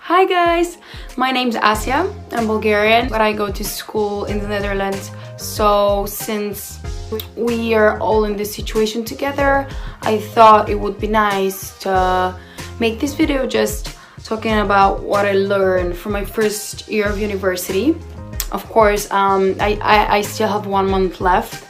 Hi guys, my name's Asia. I'm Bulgarian, but I go to school in the Netherlands. So since we are all in this situation together, I thought it would be nice to make this video just talking about what I learned from my first year of university. Of course, I still have 1 month left,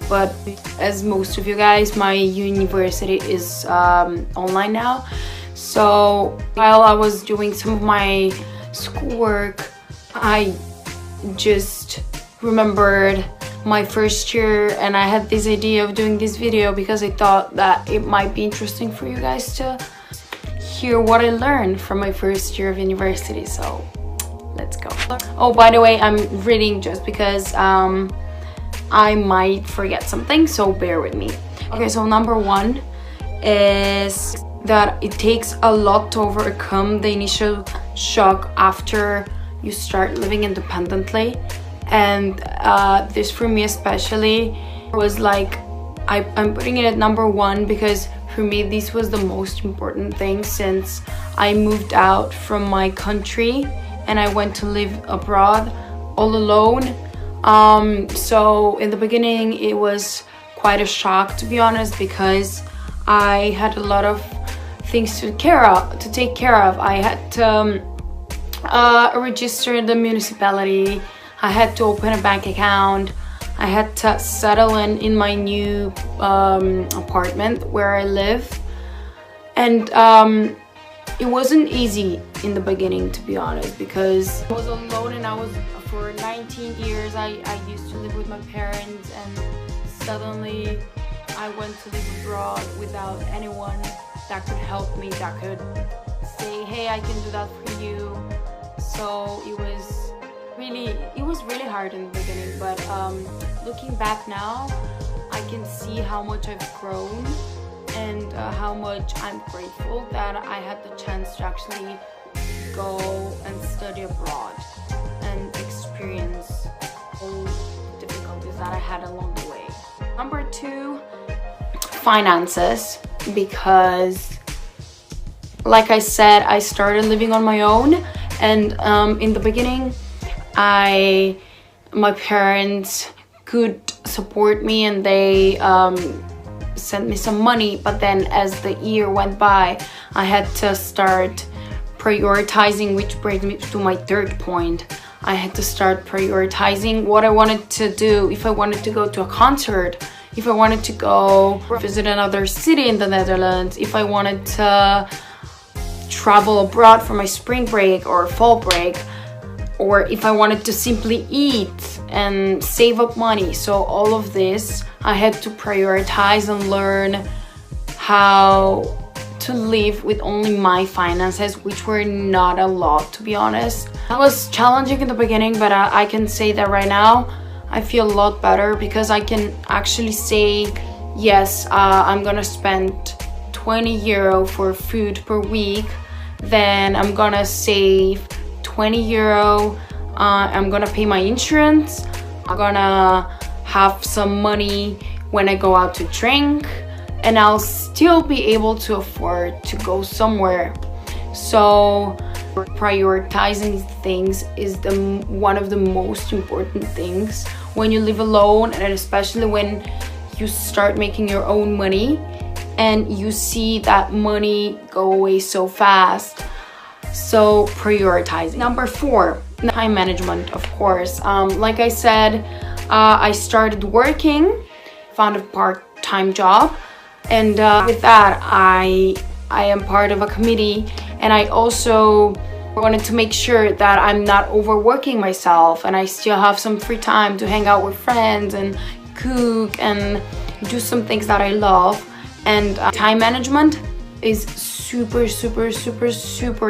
but as most of you guys, my university is online now. So while I was doing some of my schoolwork, I just remembered my first year and I had this idea of doing this video because I thought that it might be interesting for you guys to hear what I learned from my first year of university. So let's go. Oh, by the way, I'm reading just because I might forget something, so bear with me. Okay, so number 1 is that it takes a lot to overcome the initial shock after you start living independently. And this for me especially was like, I'm putting it at number 1 because for me this was the most important thing since I moved out from my country and I went to live abroad all alone. So in the beginning it was quite a shock, to be honest, because I had a lot of things to take care of. I had to register the municipality, I had to open a bank account, I had to settle in my new apartment where I live, and it wasn't easy in the beginning, to be honest, because I was alone and I was for 19 years I used to live with my parents, and suddenly I went to live abroad without anyone that could help me, that could say, hey, I can do that for you. So it was really hard in the beginning, but looking back now, I can see how much I've grown and how much I'm grateful that I had the chance to actually go and study abroad and experience all the difficulties that I had along the way. Number 2, finances, because like I said, I started living on my own, and in the beginning my parents could support me and they sent me some money, but then as the year went by I had to start prioritizing, which brings me to my 3rd point. I had to start prioritizing what I wanted to do. If I wanted to go to a concert, if I wanted to go visit another city in the Netherlands, if I wanted to travel abroad for my spring break or fall break, or if I wanted to simply eat and save up money. So all of this I had to prioritize and learn how to live with only my finances, which were not a lot, to be honest. That was challenging in the beginning, but I can say that right now I feel a lot better because I can actually say, yes, I'm gonna spend 20 euro for food per week, then I'm gonna save 20 euro, I'm gonna pay my insurance, I'm gonna have some money when I go out to drink, and I'll still be able to afford to go somewhere. So prioritizing things is one of the most important things when you live alone, and especially when you start making your own money and you see that money go away so fast. So prioritizing. Number 4, time management, of course. Like I said, I started working, found a part-time job, and with that I am part of a committee, and I also wanted to make sure that I'm not overworking myself and I still have some free time to hang out with friends and cook and do some things that I love. And time management is super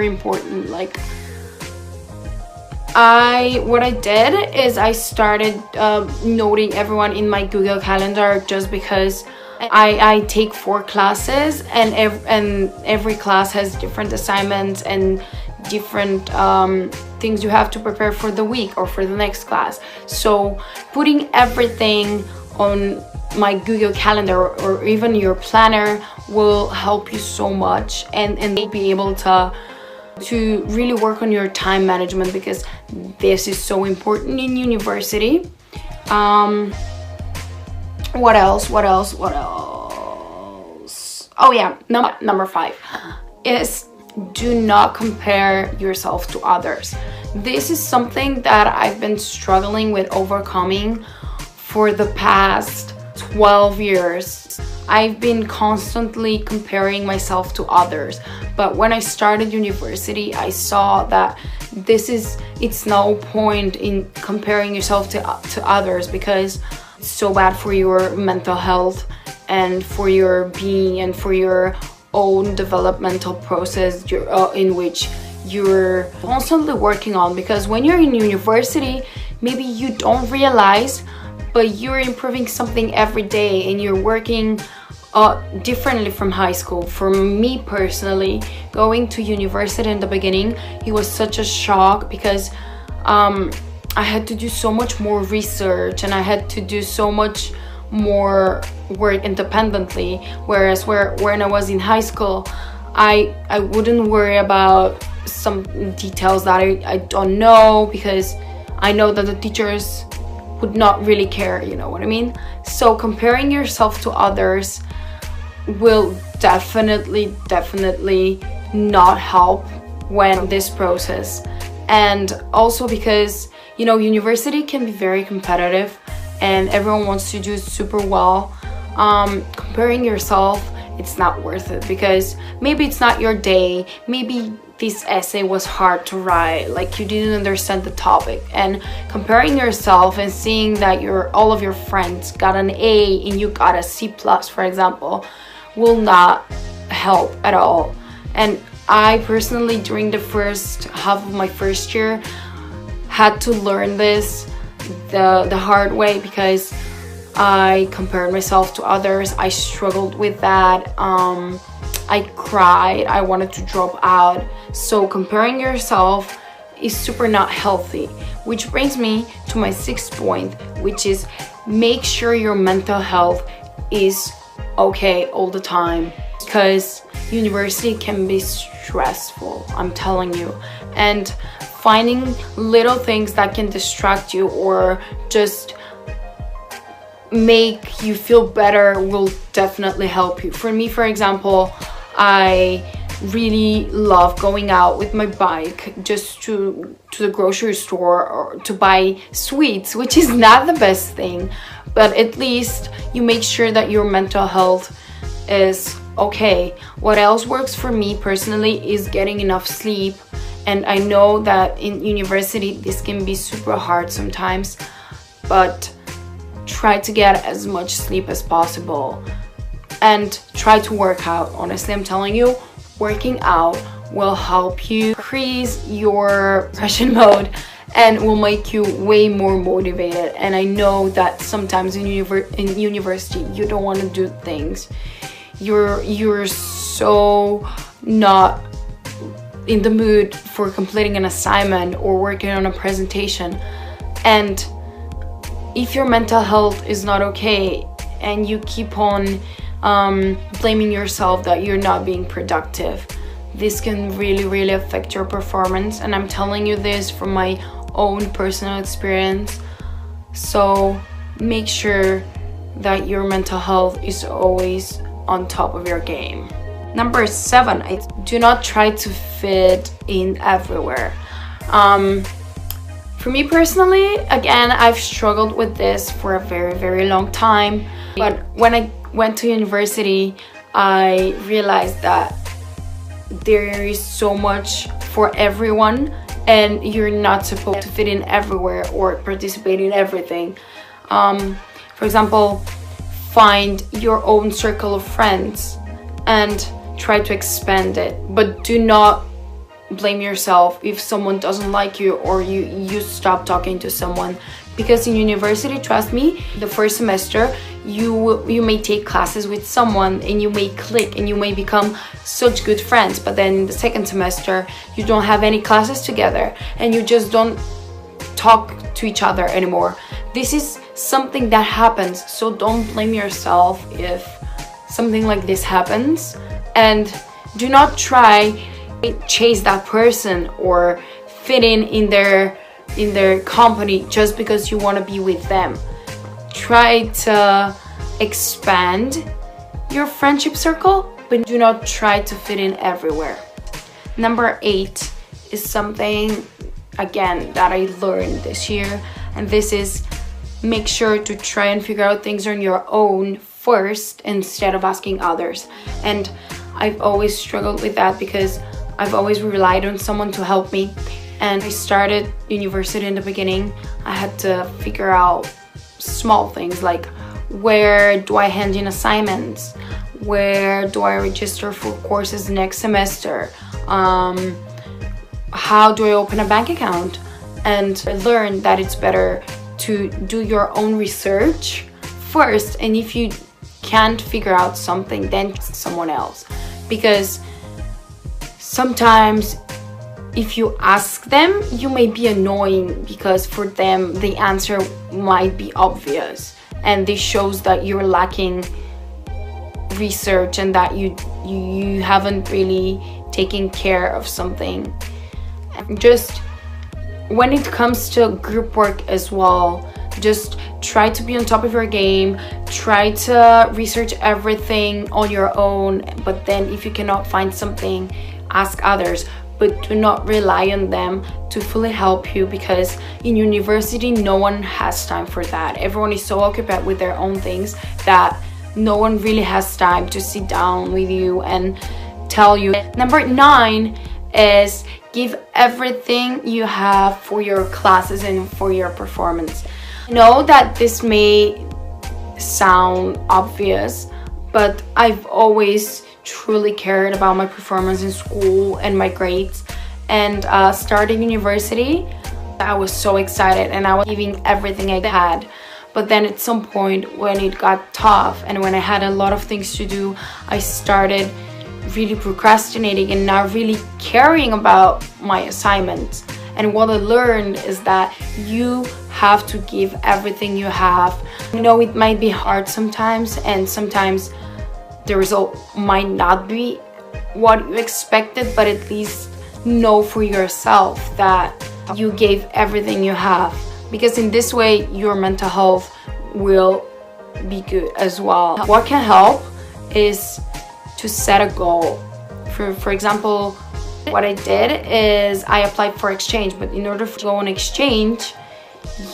important. Like what I did is I started noting everyone in my Google Calendar, just because I take 4 classes and every class has different assignments and different things you have to prepare for the week or for the next class. So putting everything on my Google Calendar or even your planner will help you so much, and you'll be able to to really work on your time management, because this is so important in university. What else? Oh yeah, number 5 is do not compare yourself to others. This is something that I've been struggling with overcoming for the past 12 years. I've been constantly comparing myself to others, but when I started university, I saw that it's no point in comparing yourself to others, because it's so bad for your mental health and for your being and for your own developmental process in which you're constantly working on. Because when you're in university, maybe you don't realize, but you're improving something every day and you're working differently from high school. For me personally, going to university in the beginning, it was such a shock, because I had to do so much more research and I had to do so much more work independently, whereas when I was in high school, I wouldn't worry about some details that I don't know, because I know that the teachers would not really care, you know what I mean? So comparing yourself to others will definitely not help when this process. And also because, you know, university can be very competitive and everyone wants to do super well. Comparing yourself, it's not worth it, because maybe it's not your day, maybe this essay was hard to write, like you didn't understand the topic, and comparing yourself and seeing that all of your friends got an A and you got a C+, for example, will not help at all. And I personally, during the first half of my first year, had to learn this the hard way, because I compared myself to others. I struggled with that. I cried. I wanted to drop out. So comparing yourself is super not healthy, which brings me to my 6th point, which is make sure your mental health is okay all the time, because university can be stressful, I'm telling you. And finding little things that can distract you or just make you feel better will definitely help you. For me, for example, I really love going out with my bike just to the grocery store or to buy sweets, which is not the best thing, but at least you make sure that your mental health is okay. What else works for me personally is getting enough sleep. And I know that in university this can be super hard sometimes, but try to get as much sleep as possible and try to work out. Honestly, I'm telling you, working out will help you increase your depression mode and will make you way more motivated. And I know that sometimes in university you don't want to do things. You're so not in the mood for completing an assignment or working on a presentation. And if your mental health is not okay and you keep on blaming yourself that you're not being productive, this can really affect your performance. And I'm telling you this from my own personal experience. So make sure that your mental health is always on top of your game. Number 7, do not try to fit in everywhere. For me personally, again, I've struggled with this for a very long time. But when I went to university, I realized that there is so much for everyone and you're not supposed to fit in everywhere or participate in everything. For example, find your own circle of friends and try to expand it, but do not blame yourself if someone doesn't like you or you stop talking to someone. Because in university, trust me, the first semester you may take classes with someone and you may click and you may become such good friends, but then in the second semester you don't have any classes together and you just don't talk to each other anymore. This is something that happens, so don't blame yourself if something like this happens. And do not try chase that person or fit in their company just because you want to be with them. Try to expand your friendship circle, but do not try to fit in everywhere. Number 8 is something, again, that I learned this year, and this is make sure to try and figure out things on your own first instead of asking others. And I've always struggled with that because I've always relied on someone to help me. And I started university in the beginning. I had to figure out small things like, where do I hand in assignments? Where do I register for courses next semester? How do I open a bank account? And I learned that it's better to do your own research first, and if you can't figure out something, then someone else. Because sometimes if you ask them, you may be annoying because for them the answer might be obvious, and this shows that you're lacking research and that you haven't really taken care of something. Just when it comes to group work as well, just try to be on top of your game. Try to research everything on your own, but then if you cannot find something, ask others, but do not rely on them to fully help you, because in university no one has time for that. Everyone is so occupied with their own things that no one really has time to sit down with you and tell you. Number 9 is give everything you have for your classes and for your performance. I know that this may sound obvious, but I've always truly cared about my performance in school and my grades. And starting university, I was so excited and I was giving everything I had. But then at some point when it got tough and when I had a lot of things to do, I started really procrastinating and not really caring about my assignments. And what I learned is that you have to give everything you have. You know, it might be hard sometimes, and sometimes the result might not be what you expected, but at least know for yourself that you gave everything you have, because in this way your mental health will be good as well. What can help is to set a goal. For example, what I did is I applied for exchange, but in order to go on exchange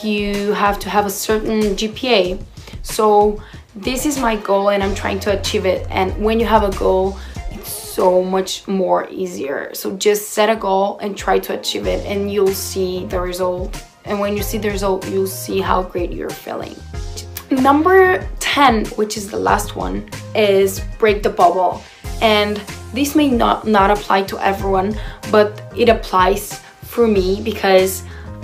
you have to have a certain GPA. So this is my goal and I'm trying to achieve it, and when you have a goal it's so much more easier. So just set a goal and try to achieve it, and you'll see the result, and when you see the result you'll see how great you're feeling. Number 10, which is the last one, is break the bubble. And this may not apply to everyone, but it applies for me because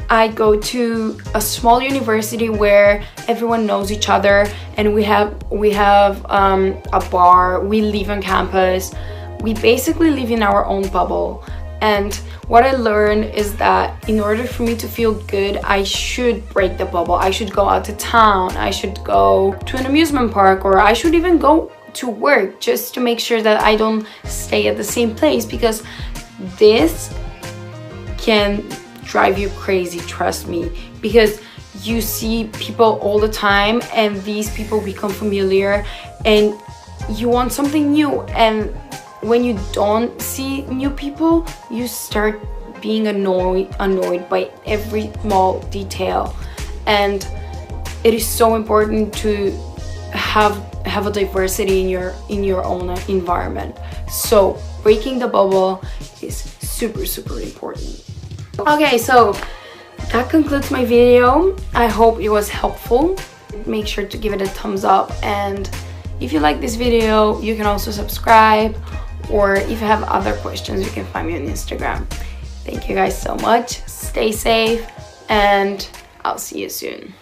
I go to a small university where everyone knows each other, and we have a bar, we live on campus, we basically live in our own bubble. And what I learned is that in order for me to feel good, I should break the bubble. I should go out to town, I should go to an amusement park, or I should even go to work just to make sure that I don't stay at the same place, because this can drive you crazy, trust me, because you see people all the time and these people become familiar and you want something new, and when you don't see new people you start being annoyed by every small detail. And it is so important to have a diversity in your own environment. So breaking the bubble is super important. Okay, so that concludes my video. I hope it was helpful. Make sure to give it a thumbs up, and if you like this video you can also subscribe, or if you have other questions you can find me on Instagram. Thank you guys so much. Stay safe and I'll see you soon.